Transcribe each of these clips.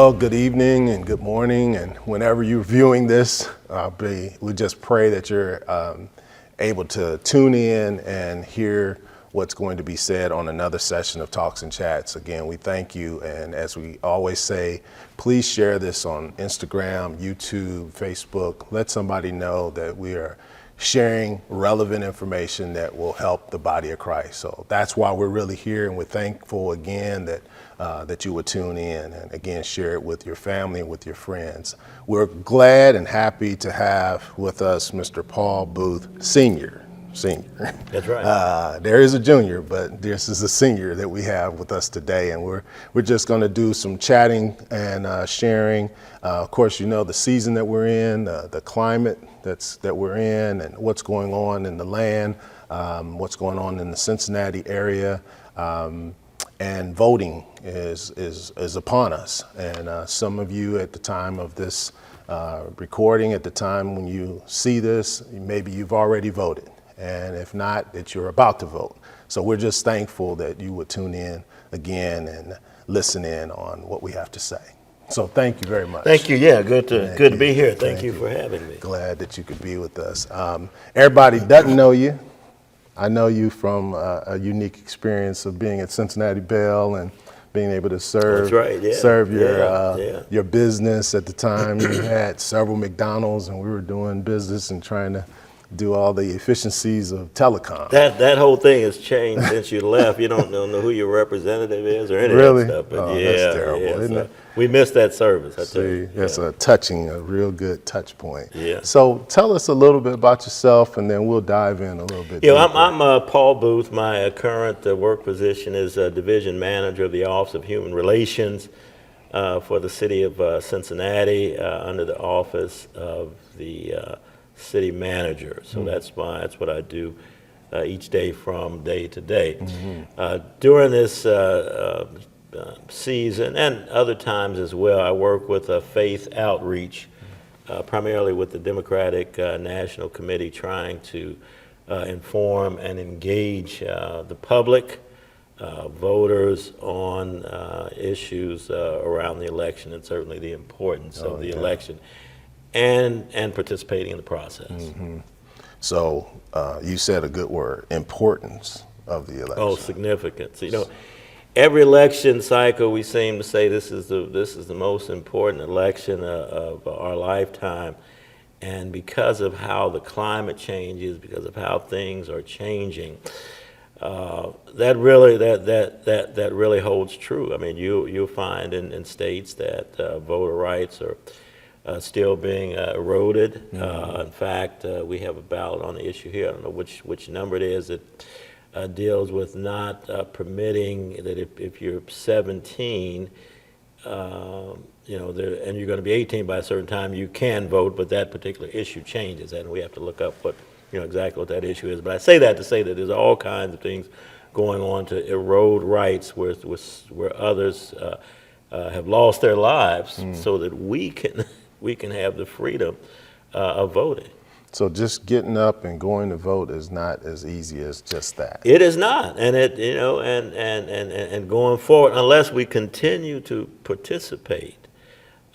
Well, good evening and good morning, and whenever you're viewing this, we just pray that you're able to tune in and hear what's going to be said on another session of Talks and Chats. Again, we thank you, and as we always say, please share this on Instagram, YouTube, Facebook. Let somebody know that we are sharing relevant information that will help the body of Christ. So that's why we're really here, and we're thankful again that you would tune in and again share it with your family and with your friends. We're glad and happy to have with us Mr. Paul Booth, Senior. That's right. There is a junior, but this is a senior that we have with us today, and we're just going to do some chatting and sharing. Of course, you know the season that we're in, the climate that we're in, and what's going on in the land, what's going on in the Cincinnati area, and voting is upon us. And some of you at the time of this recording, at the time when you see this, maybe you've already voted. And if not, that you're about to vote. So we're just thankful that you would tune in again and listen in on what we have to say. So thank you very much. Thank you. Yeah, good to be here. Thank you for having me. Glad that you could be with us. Everybody doesn't know you. I know you from a unique experience of being at Cincinnati Bell and being able to serve, That's right, yeah. serve your business. At the time, you had several McDonald's, and we were doing business and trying to do all the efficiencies of telecom. That whole thing has changed since you left. You don't know who your representative is or any Really? of that stuff. But That's terrible, isn't it? We missed that service, I tell See, you. that's a real good touch point. Yeah. So tell us a little bit about yourself, and then we'll dive in a little bit. Yeah, deeper. I'm Paul Booth. My current work position is Division Manager of the Office of Human Relations for the city of Cincinnati, under the Office of the City Manager. So that's what I do each day from day to day. During this season and other times as well, I work with a faith outreach, primarily with the Democratic National Committee, trying to inform and engage the public, voters on issues around the election, and certainly the importance of the election, and participating in the process. So you said a good word, importance of the election. Oh, significance. You know, every election cycle we seem to say this is the most important election of our lifetime, and because of how the climate changes, because of how things are changing, that really holds true. I mean, you'll find in states that voter rights are still being eroded. In fact, we have a ballot on the issue here. I don't know which number it is. It deals with not permitting that if you're 17, and you're going to be 18 by a certain time, you can vote, but that particular issue changes, and we have to look up exactly what that issue is. But I say that to say that there's all kinds of things going on to erode rights where others have lost their lives, so that we can have the freedom of voting. So just getting up and going to vote is not as easy as just that. It is not, and and going forward, unless we continue to participate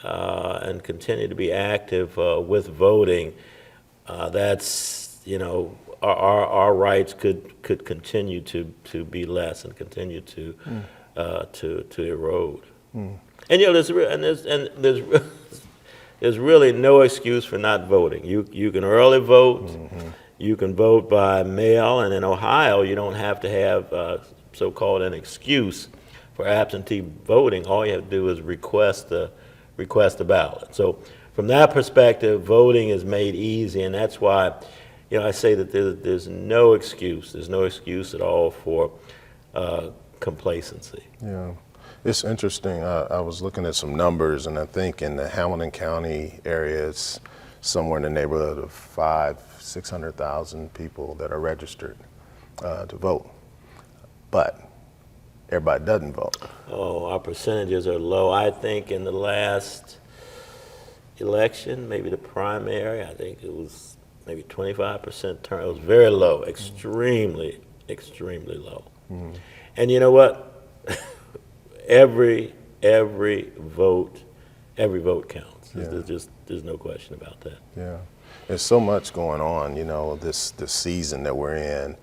and continue to be active with voting, that's our rights could continue to be less and continue to erode. And there's really no excuse for not voting. You can early vote. You can vote by mail, and in Ohio, you don't have to have so-called an excuse for absentee voting. All you have to do is request a ballot. So from that perspective, voting is made easy, and that's why I say that there's no excuse. There's no excuse at all for complacency. Yeah. It's interesting. I was looking at some numbers, and I think in the Hamilton County area, it's somewhere in the neighborhood of 600,000 people that are registered to vote. But everybody doesn't vote. Oh, our percentages are low. I think in the last election, maybe the primary, I think it was maybe 25% turnout. It was very low, extremely low. And you know what? Every vote every vote counts. Yeah. There's no question about that. Yeah, there's so much going on. This season that we're in.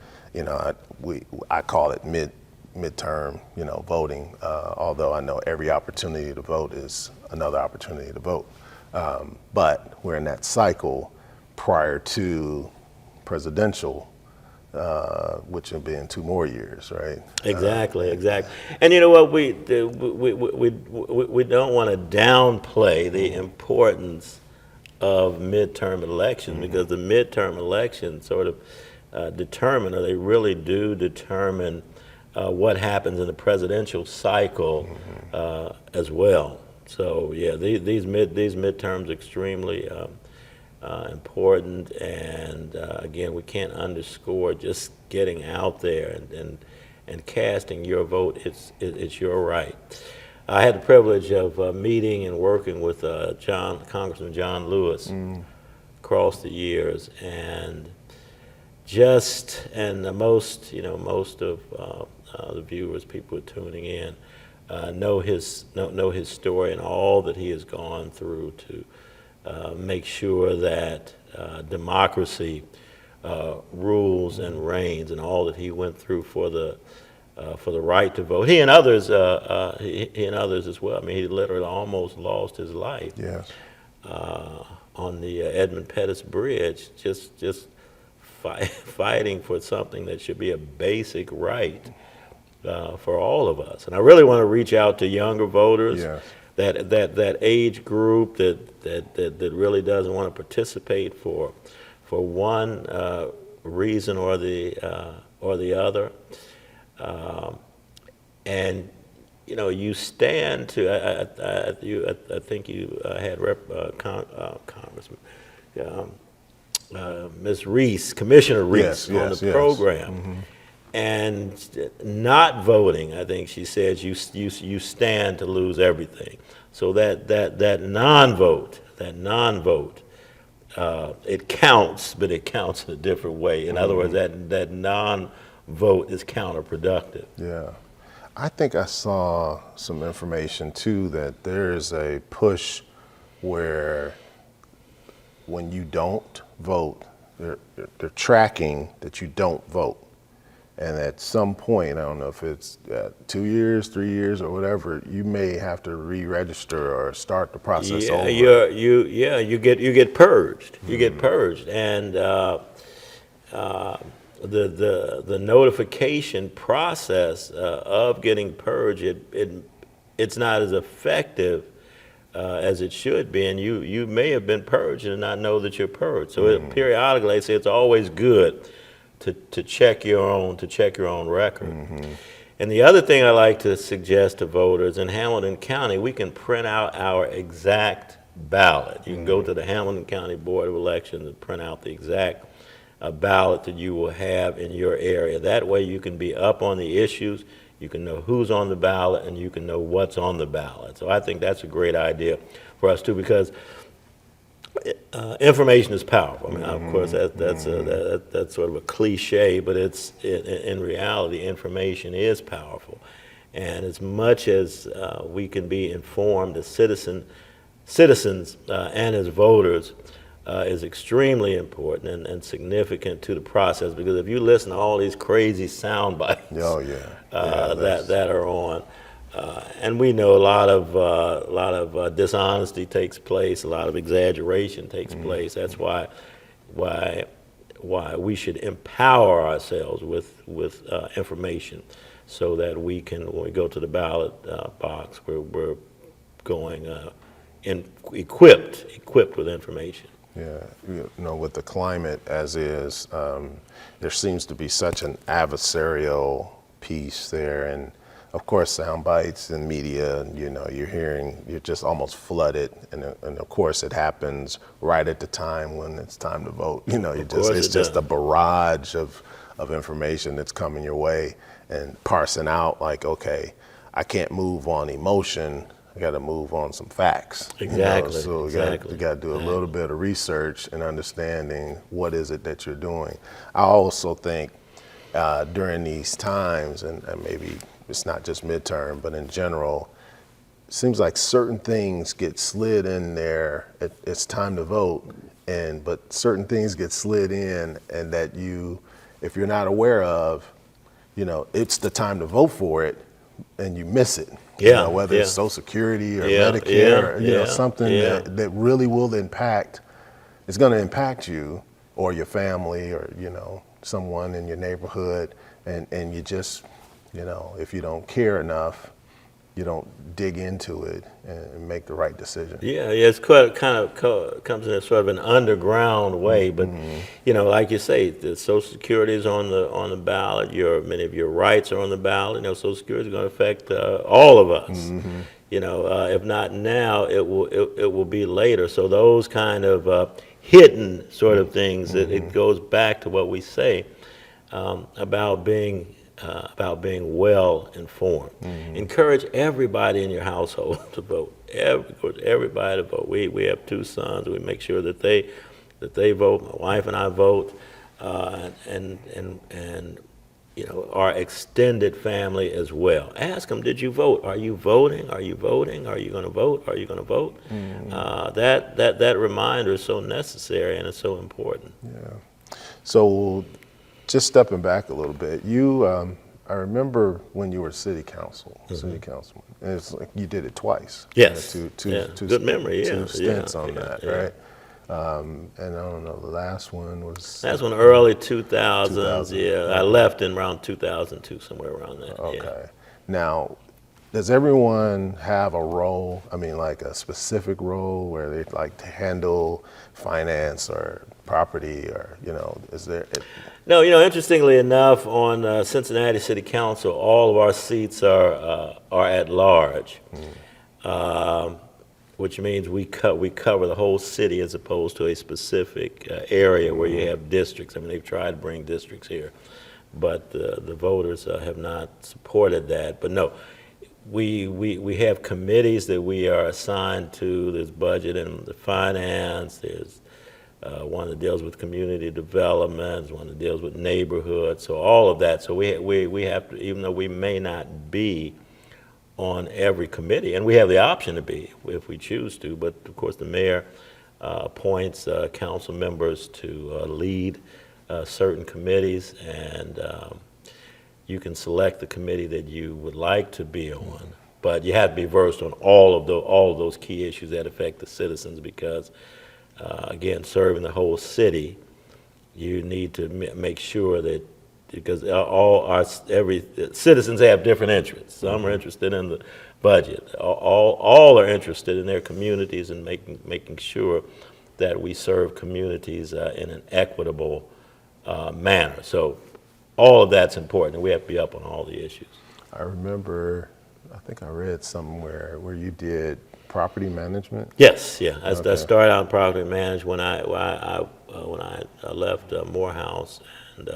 I call it midterm. Voting. Although I know every opportunity to vote is another opportunity to vote. But we're in that cycle prior to presidential, which will be in 2 more years, right? Exactly. And you know what, we don't want to downplay the importance of midterm elections, because the midterm elections sort of determine, or they really do determine, what happens in the presidential cycle as well. So yeah, these midterms are extremely important, and again, we can't underscore just getting out there and casting your vote. It's your right. I had the privilege of meeting and working with Congressman John Lewis across the years, and most of the viewers, people who are tuning in, know his story and all that he has gone through to make sure that democracy rules and reigns, and all that he went through for the right to vote. He and others as well. I mean, he literally almost lost his life. Yes. On the Edmund Pettus Bridge, just fighting for something that should be a basic right for all of us. And I really want to reach out to younger voters. Yes. That age group that really doesn't want to participate for one reason or the other, and you stand to. I think you had Congressman Ms. Reese, Commissioner Reese, on the program. Mm-hmm. And not voting, I think she says you stand to lose everything. So that non-vote, it counts, but it counts in a different way. In other words, that non-vote is counterproductive. Yeah, I think I saw some information too that there is a push where when you don't vote, they're tracking that you don't vote. And at some point, I don't know if it's 2 years, 3 years, or whatever, you may have to re-register or start the process over. You get purged. You get purged, and the notification process of getting purged, it's not as effective as it should be, and you may have been purged and not know that you're purged. So periodically, I say it's always good to check your own record. Mm-hmm. And the other thing I like to suggest to voters, in Hamilton County, we can print out our exact ballot. You can go to the Hamilton County Board of Elections and print out the exact ballot that you will have in your area. That way you can be up on the issues, you can know who's on the ballot, and you can know what's on the ballot. So I think that's a great idea for us too, because information is powerful. I mean, of course, that's sort of a cliche, but it's in reality, information is powerful. And as much as we can be informed as citizens and as voters, is extremely important and significant to the process. Because if you listen to all these crazy sound bites that are on. And we know a lot of dishonesty takes place, a lot of exaggeration takes place. That's why we should empower ourselves with information, so that we can, when we go to the ballot box, we're going equipped with information. Yeah, with the climate as is, there seems to be such an adversarial piece there, and of course, sound bites and media, you're just almost flooded. And of course, it happens right at the time when it's time to vote. It's just a barrage of information that's coming your way, and parsing out like, okay, I can't move on emotion. I got to move on some facts. Exactly. So we got to do a little bit of research and understanding what is it that you're doing. I also think during these times, and maybe it's not just midterm, but in general, seems like certain things get slid in there. It's time to vote, but certain things get slid in, and that if you're not aware of, it's the time to vote for it, and you miss it. Yeah, Whether yeah. it's Social Security or Yeah, Medicare, or, yeah, something yeah. that really will impact. It's going to impact you or your family or someone in your neighborhood, and you just if you don't care enough, you don't dig into it and make the right decision. Yeah, yeah, it's quite comes in a sort of an underground way, but like you say, the Social Security is on the ballot. Many of your rights are on the ballot. Social Security is going to affect all of us. If not now, it will be later. So those kind of hidden sort of things, it goes back to what we say about being well informed. Encourage everybody in your household to vote. Encourage everybody to vote. We have 2 sons. We make sure that they vote. My wife and I vote, and our extended family as well. Ask them, did you vote? Are you voting? Are you voting? Are you going to vote? Are you going to vote? That reminder is so necessary and it's so important. Yeah. So, just stepping back a little bit, I remember when you were city councilman, and it's like you did it twice. Yes. Two Good memory. Yeah. Two stints on that, yeah. right? And I don't know, the last one was. That's when early 2000s. 2000. Yeah, I left in around 2002, somewhere around that. Okay. Yeah. Now, does everyone have a role? I mean, like a specific role where they like to handle finance or property, or is there? No, interestingly enough, on Cincinnati City Council, all of our seats are at large, which means we cover the whole city as opposed to a specific area where you have districts. I mean, they've tried to bring districts here, but the voters have not supported that. But no, we have committees that we are assigned to. There's budget and the finance. There's one that deals with community development, one that deals with neighborhoods, so all of that. So we have to, even though we may not be on every committee, and we have the option to be if we choose to, but of course the mayor appoints council members to lead certain committees, and you can select the committee that you would like to be on, but you have to be versed on all of those key issues that affect the citizens, because again, serving the whole city, you need to make sure that, because every citizens have different interests. Some are interested in the budget. All are interested in their communities and making sure that we serve communities in an equitable manner. So all of that's important, and we have to be up on all the issues. I remember, I think I read somewhere where you did property management. Yes, yeah. I Okay. started out in property management when I left Morehouse and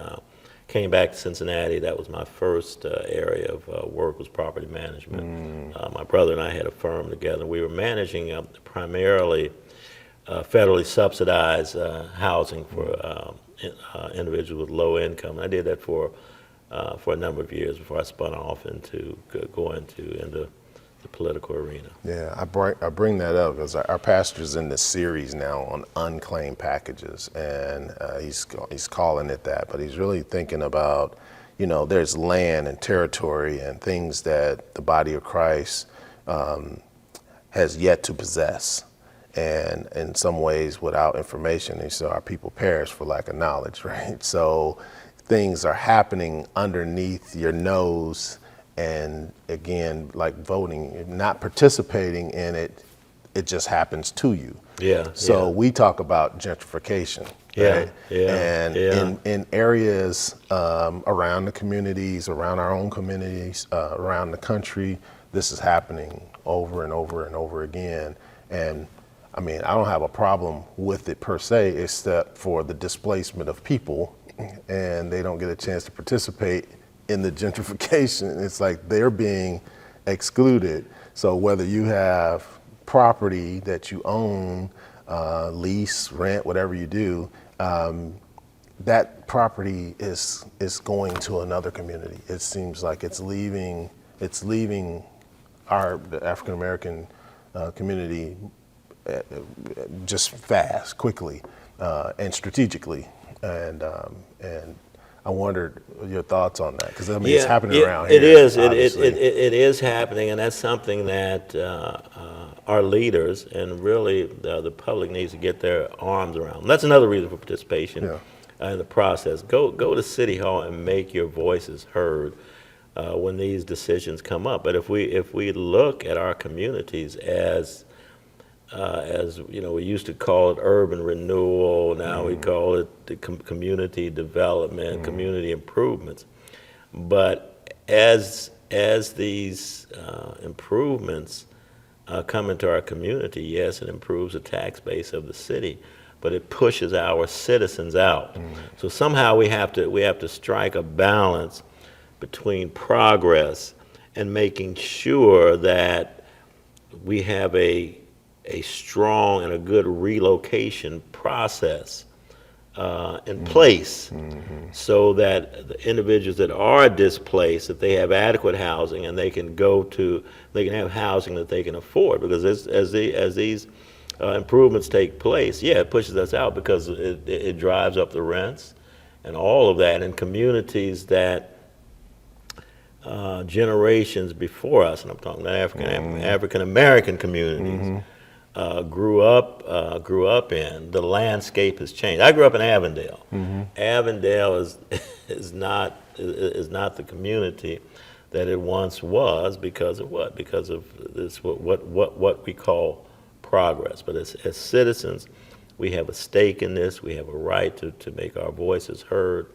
came back to Cincinnati. That was my first area of work, was property management. My brother and I had a firm together. We were managing primarily federally subsidized housing for individuals with low income. I did that for a number of years before I spun off into going into the political arena. Yeah, I bring that up because our pastor's in this series now on unclaimed packages, and he's calling it that, but he's really thinking about, there's land and territory and things that the body of Christ has yet to possess, and in some ways without information. And so our people perish for lack of knowledge, right? So things are happening underneath your nose. And again, like voting, not participating in it, it just happens to you. Yeah. So we talk about gentrification, right? And in areas around the communities, around our own communities, around the country, this is happening over and over and over again. And I mean, I don't have a problem with it per se, except for the displacement of people, and they don't get a chance to participate in the gentrification. It's like they're being excluded. So whether you have property that you own, lease, rent, whatever you do, that property is going to another community. It seems like it's leaving the African American community just fast, quickly, and strategically. And I wondered your thoughts on that, because I mean, it's happening around here. It is. Obviously. It is happening, and that's something that our leaders and really the public needs to get their arms around. That's another reason for participation in the process. Go to City Hall and make your voices heard when these decisions come up. But if we look at our communities as you know, we used to call it urban renewal. Now we call it the community development, community improvements. But as these improvements come into our community, yes, it improves the tax base of the city, but it pushes our citizens out. So somehow we have to strike a balance between progress and making sure that we have a strong and a good relocation process in place, so that the individuals that are displaced, that they have adequate housing and they can have housing that they can afford. Because as these improvements take place, it pushes us out because it drives up the rents and all of that in communities that generations before us, and I'm talking about African American communities, grew up in. The landscape has changed. I grew up in Avondale. Avondale is not the community that it once was because of what? Because of this what we call progress. But as citizens, we have a stake in this. We have a right to make our voices heard.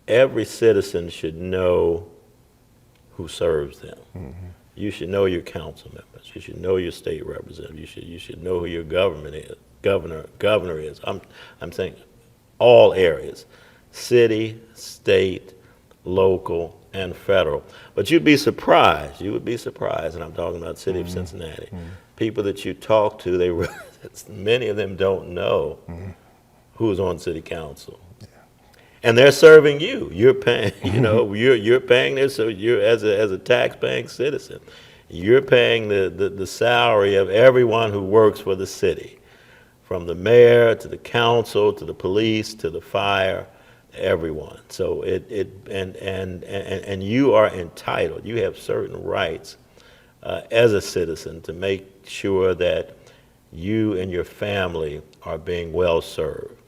Every citizen should know who serves them. You should know your council members. You should know your state representative. You should know who your governor is. I'm saying all areas, city, state, local, and federal. But you'd be surprised. You would be surprised, and I'm talking about the city of Cincinnati. People that you talk to, many of them don't know who's on city council. And they're serving you. You're paying, you're paying this, so you're as a tax-paying citizen, you're paying the salary of everyone who works for the city, from the mayor to the council to the police to the fire, everyone. So and you are entitled. You have certain rights as a citizen to make sure that you and your family are being well served.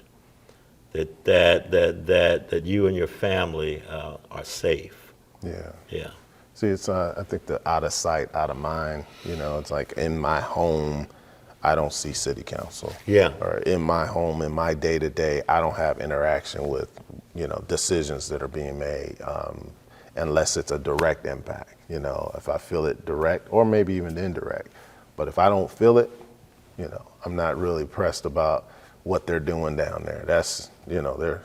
That you and your family are safe. Yeah. See, it's I think the out of sight, out of mind. It's like in my home, I don't see city council. Or in my home, in my day to day, I don't have interaction with decisions that are being made, unless it's a direct impact. If I feel it direct or maybe even indirect. But if I don't feel it, I'm not really pressed about what they're doing down there. That's, they're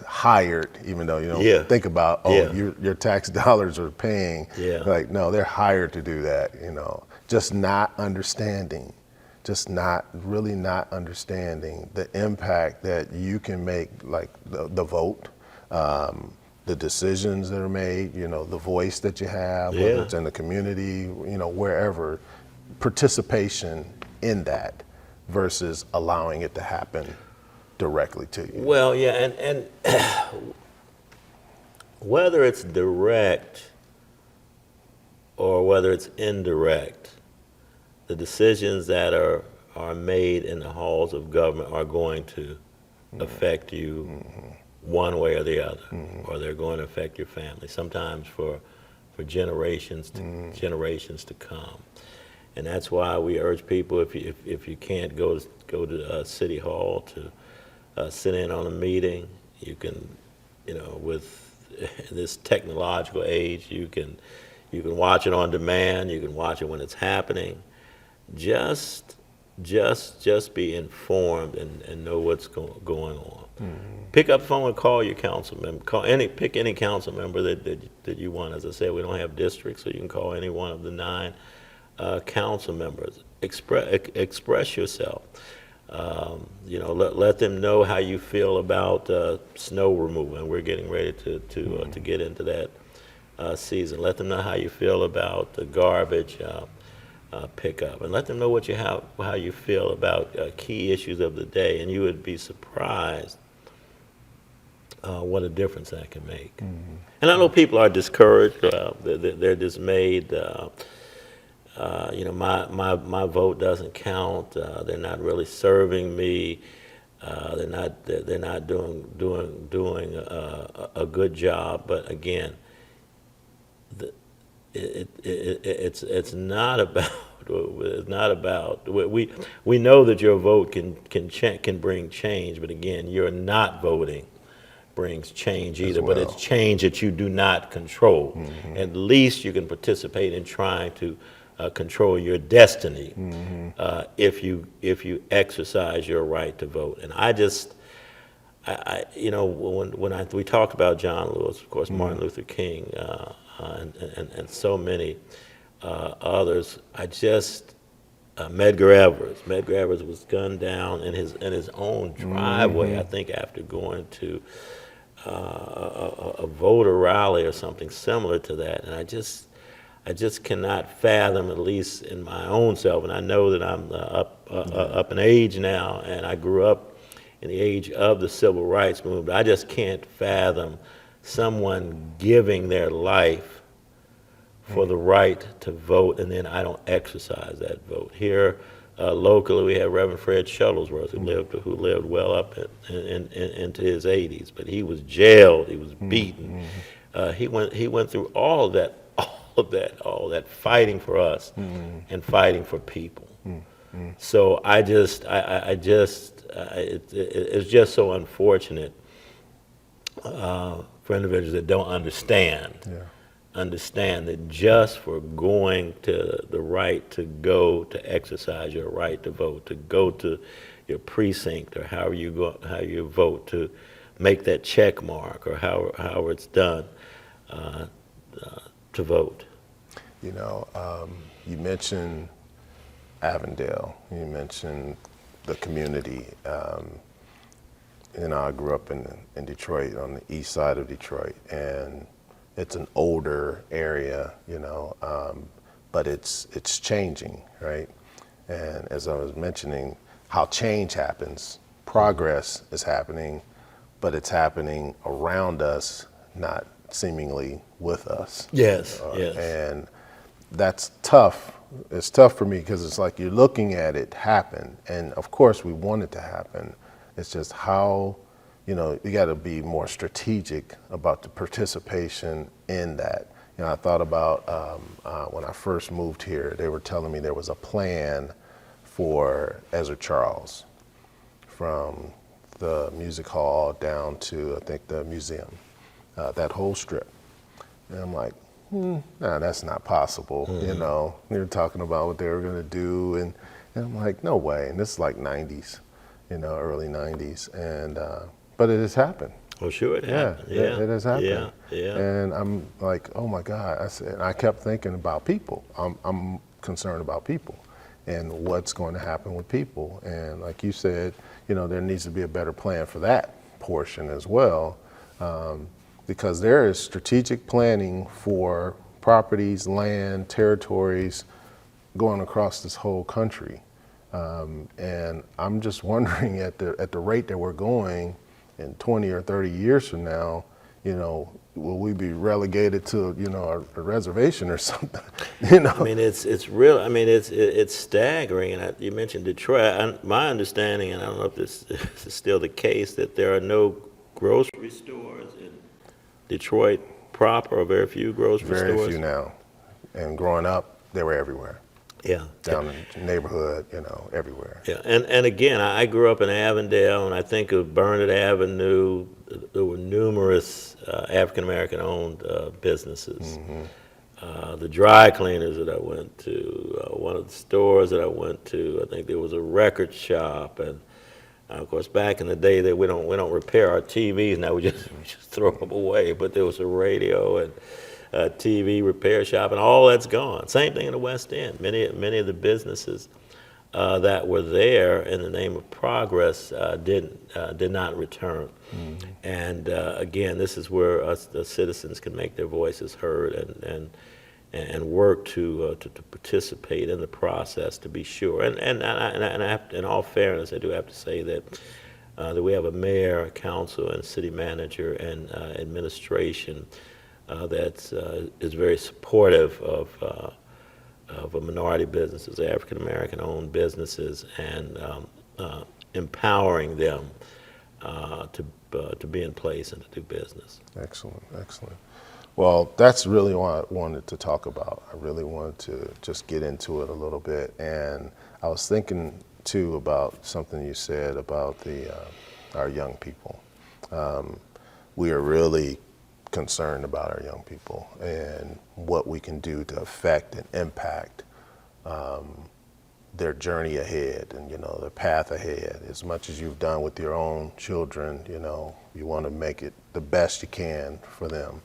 hired, even though you don't think about, your tax dollars are paying. Like, no, they're hired to do that, just not understanding the impact that you can make, like the vote, the decisions that are made, the voice that you have, whether it's in the community, wherever, participation in that versus allowing it to happen directly to you. Well, and whether it's direct or whether it's indirect, the decisions that are made in the halls of government are going to affect you one way or the other, or they're going to affect your family, sometimes for generations to come. And that's why we urge people, if you can't go to City Hall to sit in on a meeting, you can, with this technological age, you can watch it on demand. You can watch it when it's happening. Just be informed and know what's going on. Pick up the phone and call your council member. Pick any council member that you want. As I said, we don't have districts, so you can call any one of the 9 council members. Express yourself. Let them know how you feel about snow removal, and we're getting ready to get into that season. Let them know how you feel about the garbage pickup, and let them know how you feel about key issues of the day, and you would be surprised what a difference that can make. And I know people are discouraged, they're dismayed. My vote doesn't count. They're not really serving me. They're not doing a good job. But again, it's not about. It's not about. We know that your vote can bring change, but again, you're not voting brings change either, but it's change that you do not control. At least you can participate in trying to control your destiny if you exercise your right to vote. And we talked about John Lewis, of course, Martin Luther King, and so many others. Medgar Evers was gunned down in his own driveway, I think, after going to a voter rally or something similar to that. And I just cannot fathom, at least in my own self, and I know that I'm up in age now, and I grew up in the age of the civil rights movement. I just can't fathom someone giving their life for the right to vote, and then I don't exercise that vote. Here, locally, we have Reverend Fred Shuttlesworth, who lived well up into his 80s, but he was jailed, he was beaten. He went through all of that fighting for us and fighting for people. So it's just so unfortunate for individuals that don't understand that just for going to the right to go to exercise your right to vote, to go to your precinct, or how you vote, to make that check mark, or how it's done to vote. You mentioned Avondale. You mentioned the community. I grew up in Detroit, on the east side of Detroit, and it's an older area, but it's changing, right? And as I was mentioning, how change happens, progress is happening, but it's happening around us, not seemingly with us. Yes. And that's tough. It's tough for me because it's like you're looking at it happen, and of course we want it to happen. It's just how, you got to be more strategic about the participation in that. I thought about when I first moved here, they were telling me there was a plan for Ezra Charles from the music hall down to, I think, the museum, that whole strip. And I'm like, nah, that's not possible. They were talking about what they were going to do, and I'm like, no way. And this is like 90s, early 90s, and but it has happened. Oh, sure, it happened. Yeah, it has happened. Yeah. And I'm like, oh my God. I kept thinking about people. I'm concerned about people and what's going to happen with people. And like you said, there needs to be a better plan for that portion as well, because there is strategic planning for properties, land, territories going across this whole country. And I'm just wondering at the rate that we're going, in 20 or 30 years from now, will we be relegated to, a reservation or something? I mean, it's real. I mean, it's staggering. And you mentioned Detroit. My understanding, and I don't know if this is still the case, that there are no grocery stores in Detroit proper, or very few grocery stores. Very few now. And growing up, they were everywhere. Yeah. Down in the neighborhood, everywhere. Yeah, and again, I grew up in Avondale, and I think of Burnett Avenue. There were numerous African American owned businesses. The dry cleaners that I went to, one of the stores that I went to, I think there was a record shop, and of course back in the day that we don't repair our TVs now, we just throw them away. But there was a radio and TV repair shop, and all that's gone. Same thing in the West End. Many of the businesses that were there in the name of progress did not return. And again, this is where us, the citizens, can make their voices heard and work to participate in the process, to be sure. And I have, in all fairness, I do have to say that we have a mayor, a council, and city manager and administration that is very supportive of minority businesses, African American owned businesses, and empowering them to be in place and to do business. Excellent, excellent. Well, that's really what I wanted to talk about. I really wanted to just get into it a little bit. And I was thinking, too, about something you said about our young people. We are really concerned about our young people and what we can do to affect and impact their journey ahead and, their path ahead. As much as you've done with your own children, you want to make it the best you can for them.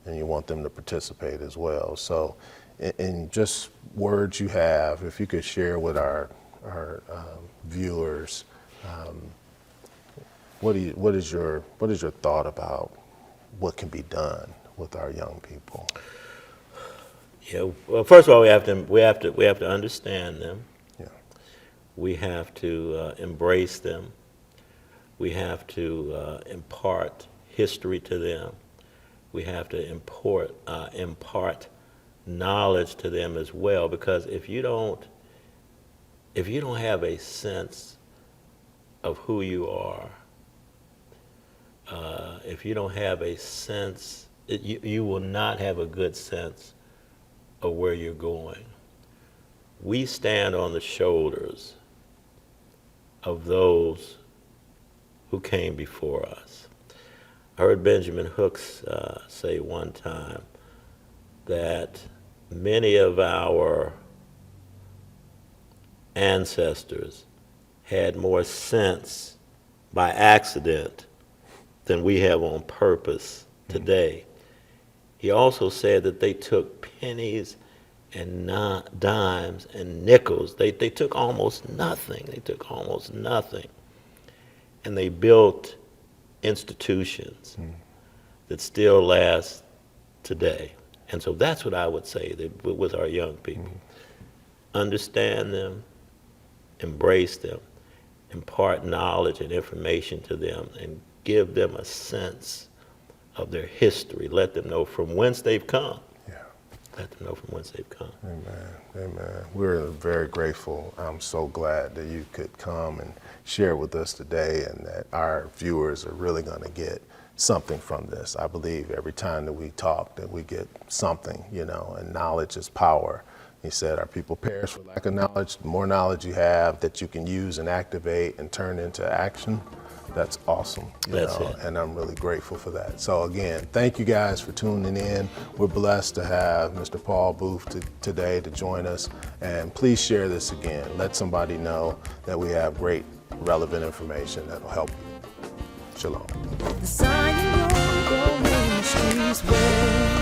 And you want them to participate as well. So in just words you have, if you could share with our viewers, what is your thought about what can be done with our young people? Yeah. Well, first of all, we have to understand them. Yeah. We have to embrace them. We have to impart history to them. We have to impart knowledge to them as well, because if you don't have a sense of who you are, if you don't have a sense, you will not have a good sense of where you're going. We stand on the shoulders of those who came before us. I heard Benjamin Hooks say one time that many of our ancestors had more sense by accident than we have on purpose today. He also said that they took pennies and dimes and nickels. They took almost nothing. They took almost nothing. And they built institutions that still last today. And so that's what I would say with our young people. Understand them, embrace them, impart knowledge and information to them, and give them a sense of their history. Let them know from whence they've come. Yeah. Let them know from whence they've come. Amen. Amen. We're very grateful. I'm so glad that you could come and share with us today, and that our viewers are really going to get something from this. I believe every time that we talk that we get something, and knowledge is power. He said, our people perish for lack of knowledge. The more knowledge you have that you can use and activate and turn into action, that's awesome. That's it. And I'm really grateful for that. So again, thank you guys for tuning in. We're blessed to have Mr. Paul Booth today to join us. And please share this again. Let somebody know that we have great, relevant information that'll help you. Shalom. The sign you know, go in the streets where